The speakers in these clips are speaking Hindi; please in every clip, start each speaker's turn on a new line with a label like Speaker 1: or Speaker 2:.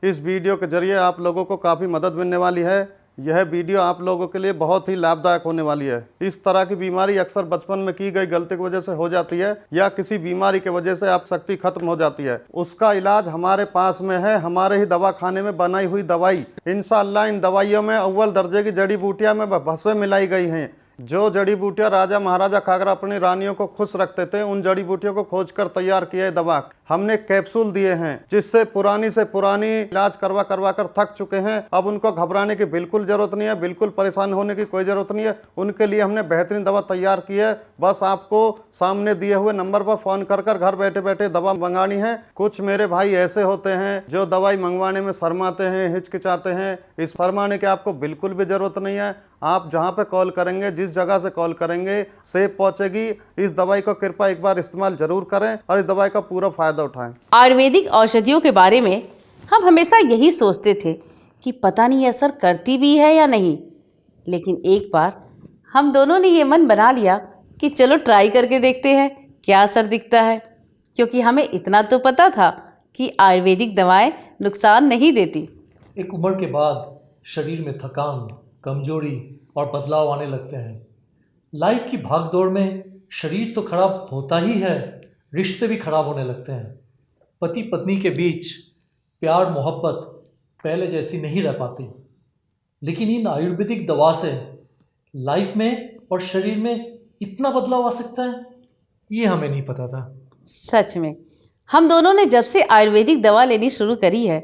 Speaker 1: इस वीडियो के जरिए आप लोगों को काफ़ी मदद मिलने वाली है। यह वीडियो आप लोगों के लिए बहुत ही लाभदायक होने वाली है। इस तरह की बीमारी अक्सर बचपन में की गई गलती की वजह से हो जाती है या किसी बीमारी की वजह से आप शक्ति खत्म हो जाती है। उसका इलाज हमारे पास में है, हमारे ही दवा खाने में बनाई हुई दवाई। इंशाअल्लाह इन दवाइयों में अव्वल दर्जे की जड़ी बूटियां में भस्म मिलाई गई हैं। जो जड़ी बूटियां राजा महाराजा खाकर अपनी रानियों को खुश रखते थे, उन जड़ी बूटियों को खोजकर तैयार किया दवा हमने कैप्सूल दिए हैं, जिससे पुरानी से पुरानी इलाज करवा करवा कर थक चुके हैं। अब उनको घबराने की बिल्कुल जरूरत नहीं है, बिल्कुल परेशान होने की कोई जरूरत नहीं है। उनके लिए हमने बेहतरीन दवा तैयार की है। बस आपको सामने दिए हुए नंबर पर फोन कर कर घर बैठे बैठे दवा मंगानी है। कुछ मेरे भाई ऐसे होते हैं जो दवाई मंगवाने में शर्माते हैं, हिचकिचाते हैं। इस शर्माने की आपको बिल्कुल भी जरूरत नहीं है। आप जहां पे कॉल करेंगे, जिस जगह से कॉल करेंगे, सेफ पहुंचेगी। इस दवाई को कृपया एक बार इस्तेमाल जरूर करें और इस दवाई का पूरा फायदा उठाएं।
Speaker 2: आयुर्वेदिक औषधियों के बारे में हम हमेशा यही सोचते थे कि पता नहीं असर करती भी है या नहीं, लेकिन एक बार हम दोनों ने ये मन बना लिया कि चलो ट्राई करके देखते हैं क्या असर दिखता है, क्योंकि हमें इतना तो पता था कि आयुर्वेदिक दवाएं नुकसान नहीं देती।
Speaker 3: एक उम्र के बाद शरीर में थकान, कमजोरी और बदलाव आने लगते हैं। लाइफ की भागदौड़ में शरीर तो खराब होता ही है, रिश्ते भी खराब होने लगते हैं। पति पत्नी के बीच प्यार मोहब्बत पहले जैसी नहीं रह पाती। लेकिन इन आयुर्वेदिक दवा से लाइफ में और शरीर में इतना बदलाव आ सकता है, ये हमें नहीं पता था।
Speaker 2: सच में हम दोनों ने जब से आयुर्वेदिक दवा लेनी शुरू करी है,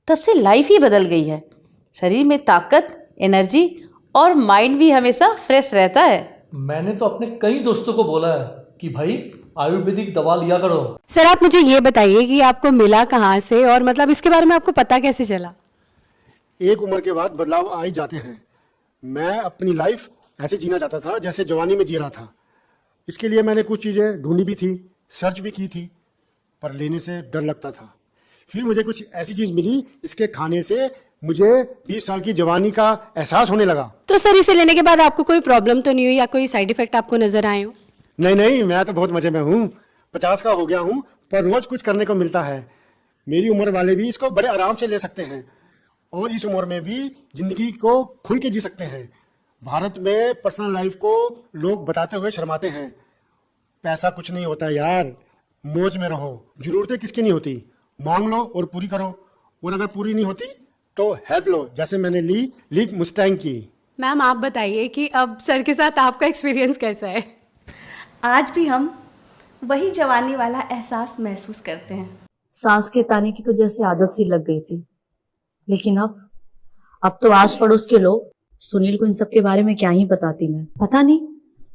Speaker 2: तब से लाइफ ही बदल गई है। शरीर में ताकत, एनर्जी और माइंड भी हमेशा फ्रेश रहता है।
Speaker 3: मैंने तो अपने कई दोस्तों को बोला है कि भाई आयुर्वेदिक दवा लिया करो।
Speaker 4: सर आप मुझे ये बताइए कि आपको मिला कहाँ से, और मतलब इसके बारे में आपको पता कैसे चला?
Speaker 5: एक उम्र के बाद बदलाव आ ही जाते हैं। मैं अपनी लाइफ ऐसे जीना चाहता था जैसे जवानी में जी रहा था। इसके लिए मैंने कुछ चीज़ें ढूंढी भी थी, सर्च भी की थी, पर लेने से डर लगता था। फिर मुझे कुछ ऐसी चीज़ मिली, इसके खाने से मुझे 20 साल की जवानी का एहसास होने लगा।
Speaker 4: तो सर इसे लेने के बाद आपको कोई प्रॉब्लम तो नहीं हुई या कोई साइड इफेक्ट आपको नजर आए हो?
Speaker 5: नहीं, मैं तो बहुत मजे में हूँ। 50 का हो गया हूँ, पर रोज कुछ करने को मिलता है। मेरी उम्र वाले भी इसको बड़े आराम से ले सकते हैं और इस उम्र में भी जिंदगी को खुल के जी सकते हैं। भारत में पर्सनल लाइफ को लोग बताते हुए शर्माते हैं। पैसा कुछ नहीं होता यार, मौज में रहो। जरूरतें किसकी नहीं होती, मांग लो और पूरी करो, और अगर पूरी नहीं होती तो हेल्प लो, जैसे मैंने ली मुस्टैंग की।
Speaker 4: मैम आप बताइए कि अब सर के साथ आपका एक्सपीरियंस कैसा है?
Speaker 6: आज भी हम वही जवानी वाला एहसास महसूस करते हैं।
Speaker 7: सांस के ताने की तो जैसे आदत सी लग गई थी, लेकिन अब तो आस पड़ोस के लोग सुनील को इन सब के बारे में क्या ही बताती मैं। पता नहीं,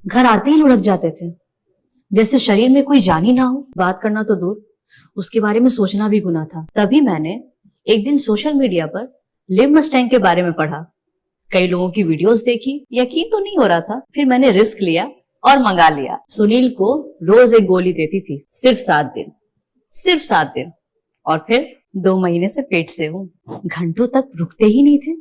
Speaker 7: घर आते ही लुढ़क जाते थे, जैसे शरीर में कोई जान ही ना हो। बात करना तो दूर, उसके बारे में सोचना भी गुनाह था। तभी मैंने एक दिन सोशल मीडिया पर लिव मस्टैंग के बारे में पढ़ा। कई लोगों की वीडियोस देखी, यकीन तो नहीं हो रहा था। फिर मैंने रिस्क लिया और मंगा लिया। सुनील को रोज एक गोली देती थी, सिर्फ 7 दिन, और फिर 2 महीने से पेट से हूँ। घंटों तक रुकते ही नहीं थे।